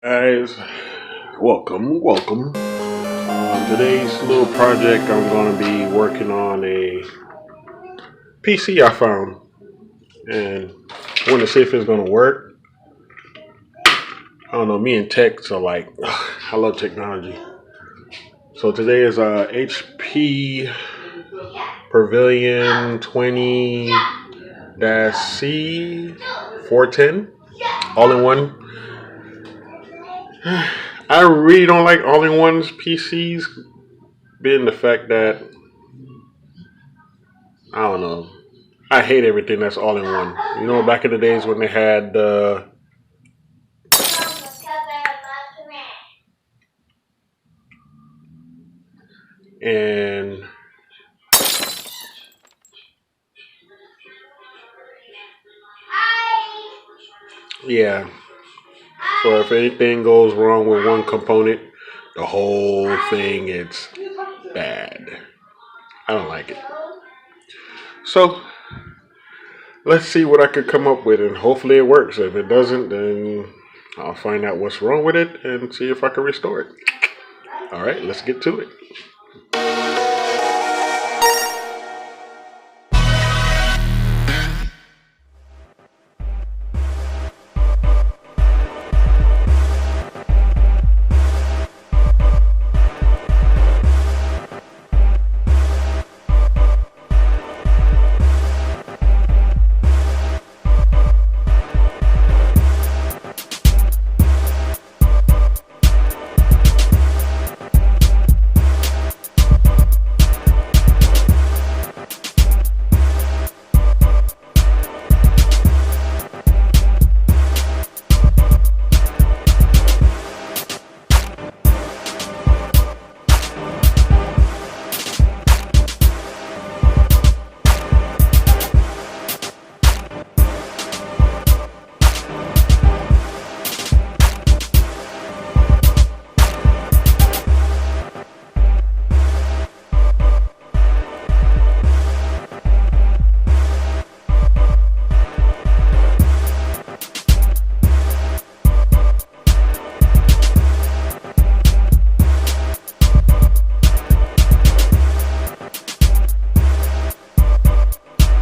Guys, welcome. Today's little project, I'm going to be working on a PC I found, and I want to see if it's going to work. I don't know. Me and techs are like, I love technology. So today is a HP Pavilion 20-C 410 all-in-one. I really don't like all-in-ones PCs, being the fact that I don't know. I hate everything that's all in one. You know, back in the days when they had and yeah. So if anything goes wrong with one component, the whole thing is bad. I don't like it. So let's see what I could come up with, and hopefully it works. If it doesn't, then I'll find out what's wrong with it and see if I can restore it. All right, let's get to it.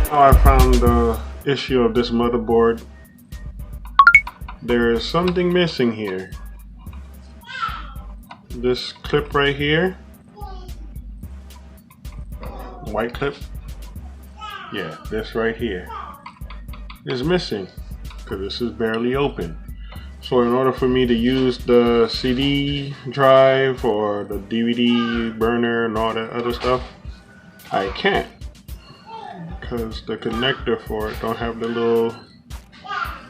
I found the issue of this motherboard. There is something missing here. This clip right here, white clip, yeah, this right here is missing because this is barely open. So in order for me to use the CD drive or the DVD burner and all that other stuff, I can't, because the connector for it don't have the little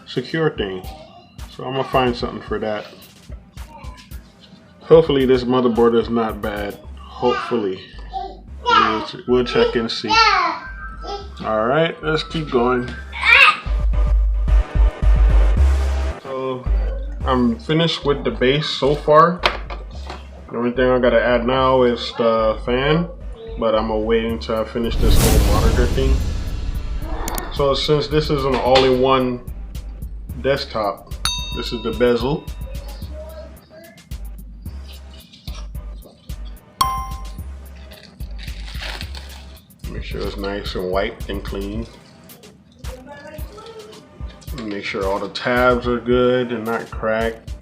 secure thing. So I'm gonna find something for that. Hopefully this motherboard is not bad. Hopefully. We'll check and see. Alright, let's keep going. So I'm finished with the base so far. The only thing I gotta add now is the fan, but I'm gonna wait until I finish this whole monitor thing. So since this is an all-in-one desktop, this is the bezel. Make sure it's nice and white and clean. Make sure all the tabs are good and not cracked.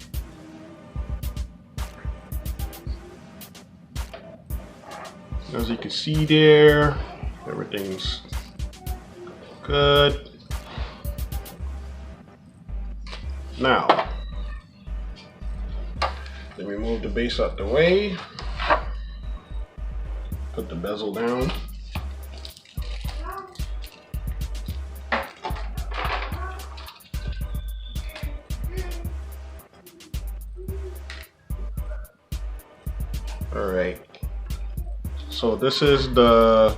As you can see there, everything's good. Now, let me move the base out the way. Put the bezel down. All right. So this is the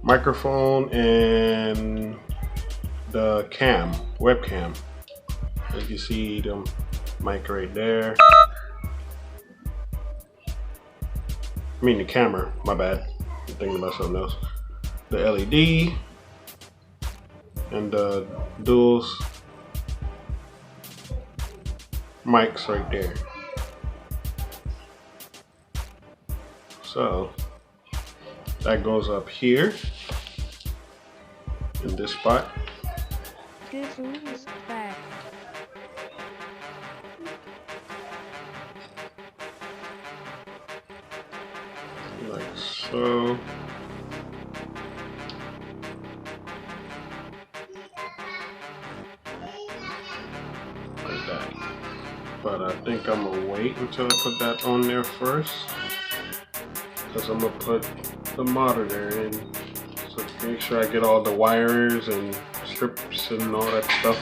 microphone and the webcam. As you can see, the mic right there. I mean the camera, my bad. I'm thinking about something else. The LED and the duals mics right there. So that goes up here in this spot. Like so. Like that. But I think I'm gonna wait until I put that on there first, because I'm gonna put the monitor in. So make sure I get all the wires and strips and all that stuff.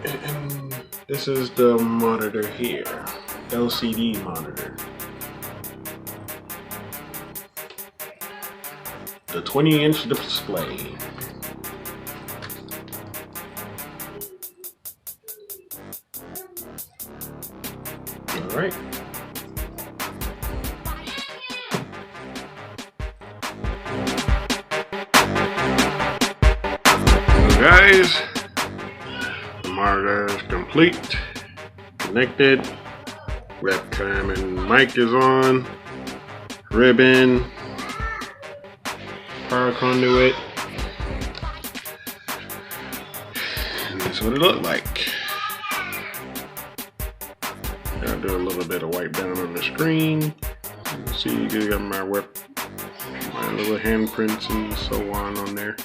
And this is the monitor here. LCD monitor. The 20-inch display. All right. So guys, the monitor is complete, connected. Webcam and mic is on, ribbon, power conduit, and that's what it looked like. I'll do a little bit of wipe down on the screen. See, you got my little handprints and so on there.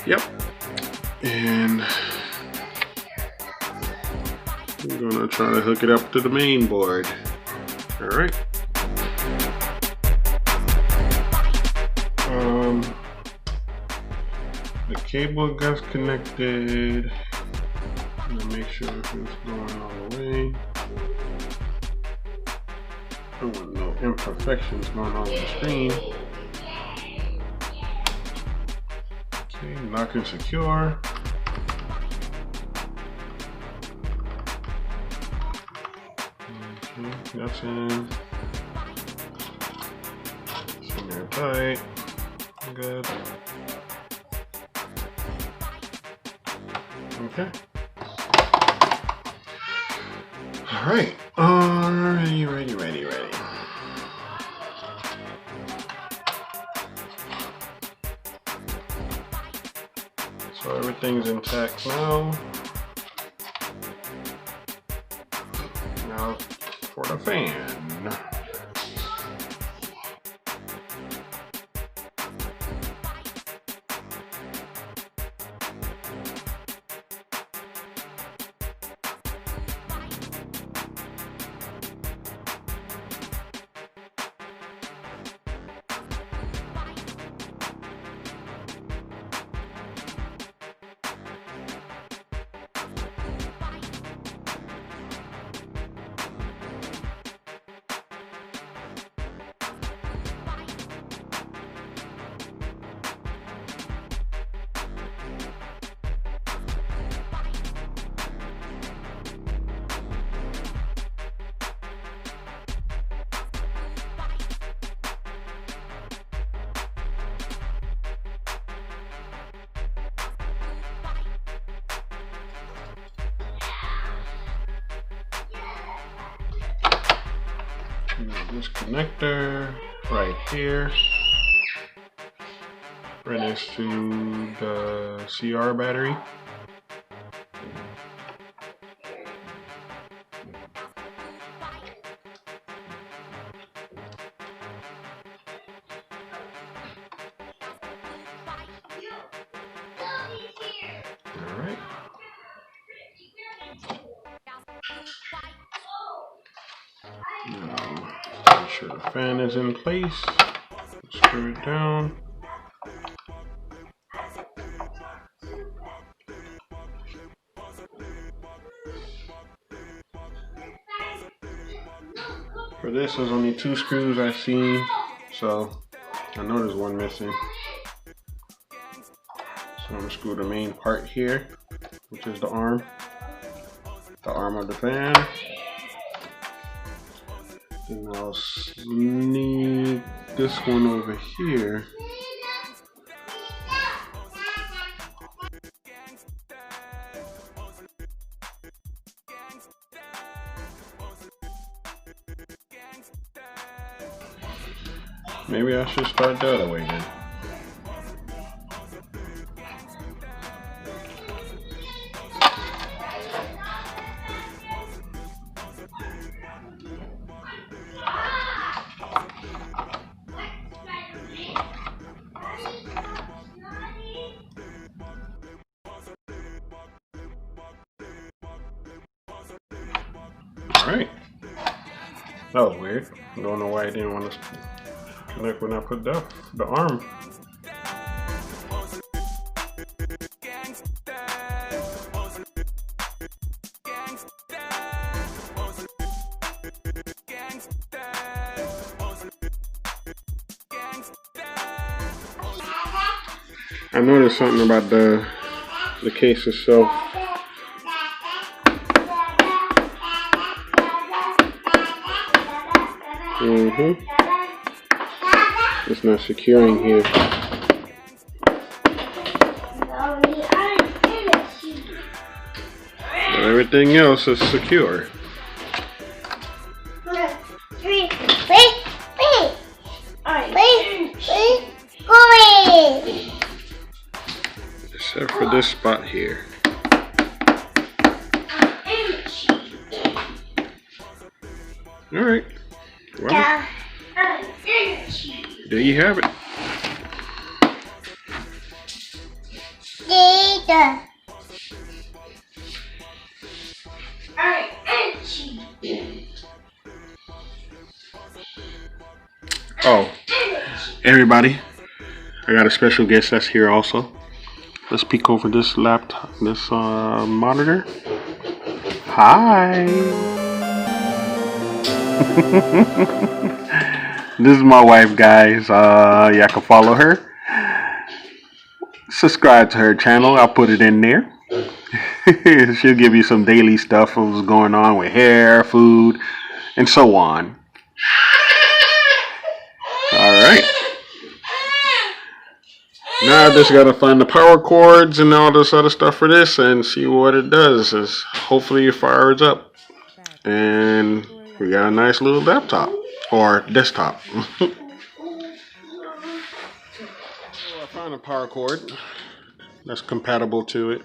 Yep, and I'm gonna try to hook it up to the main board. All right. The cable gets connected. I'm gonna make sure it's going all the way. I don't want no imperfections going on the screen. Okay, lock and secure. That's in. It's in there tight. Good. Okay. Alright. Ready. So everything's intact now. Now for the fan. This connector right here, right next to the CR battery. All right. Now, make sure the fan is in place. Screw it down. For this, there's only 2 screws I've seen, so I know there's one missing. So I'm gonna screw the main part here, which is the arm of the fan. And I'll sneak this one over here. Maybe I should start the other way then. Alright. That was weird. I don't know why I didn't want to connect when I put the arm. I noticed something about the case itself. It's not securing here. But everything else is secure. Except for this spot here. Alright. Well, there you have it. Oh, everybody, I got a special guest that's here also. Let's peek over this laptop, this monitor. Hi. This is my wife, guys. Y'all can follow her. Subscribe to her channel. I'll put it in there. She'll give you some daily stuff of what's going on with hair, food, and so on. Alright. Now I just gotta find the power cords and all this other stuff for this and see what it does. Is hopefully it fires up. And we got a nice little laptop. Or desktop. I found a power cord that's compatible to it.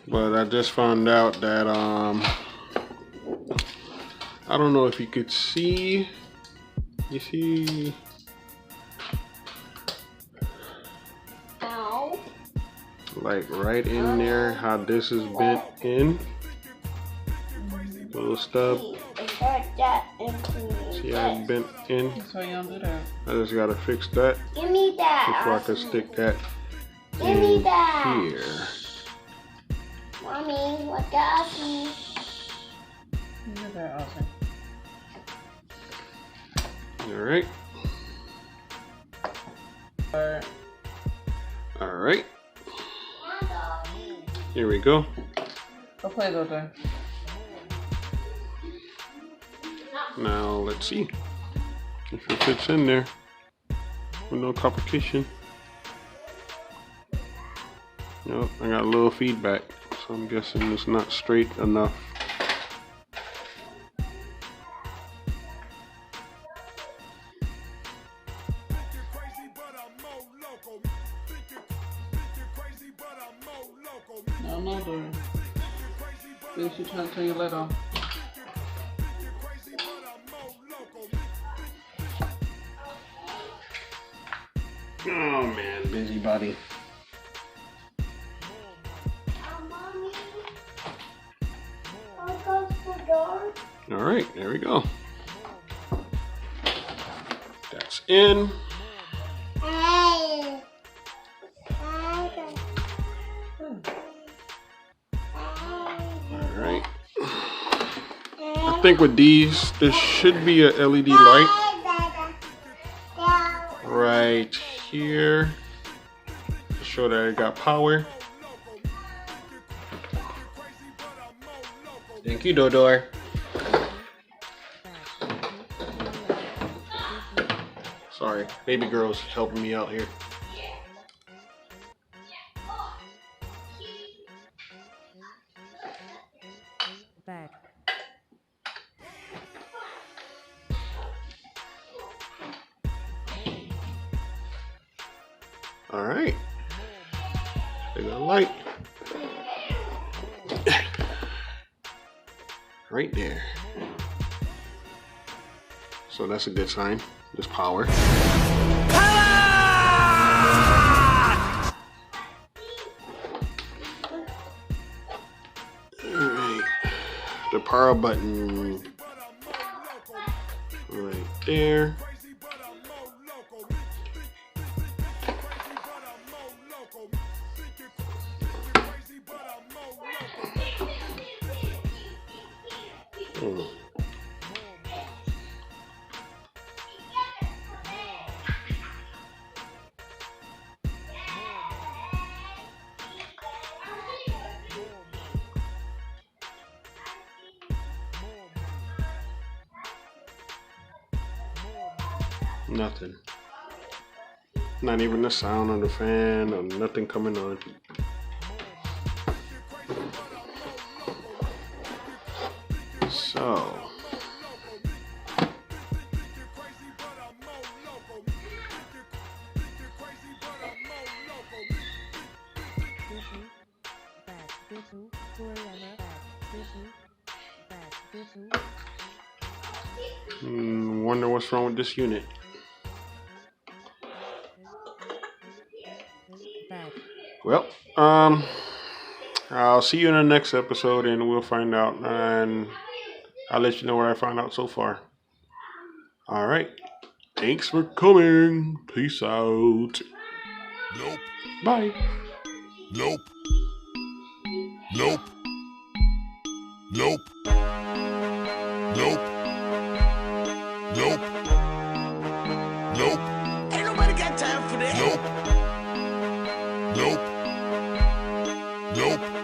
But I just found out that I don't know if you could see. You see? Ow. Like right in there, how this is bent in. Little stub. See how it's bent in? So you don't do that. I just gotta fix that Give me that. before I can stick that Give me that. here. Mommy, what got me? You do that also. Alright. Alright. Here we go. Go play though, there. Now let's see if it fits in there with no complication. Nope, I got a little feedback, so I'm guessing it's not straight enough. No, dude. Think she trying to turn your light off. Oh man, busybody. Mommy, I'll go to the door. Alright, there we go. That's in. Alright. I think with these, there should be a LED light right here to show that it got power. Thank you, Dodor. Sorry, baby girl's helping me out here. Back. All right. They got a light. Right there. So that's a good sign. There's power. Alright. The power button right there. Nothing. Not even the sound on the fan or nothing coming on. So wonder what's wrong with this unit. Well, I'll see you in the next episode and we'll find out, and I'll let you know what I found out so far. All right. Thanks for coming. Peace out. Nope. Bye. Nope. Nope. Nope. Nope. Nope. Nope. Ain't nobody got time for that. Nope. Nope. Nope.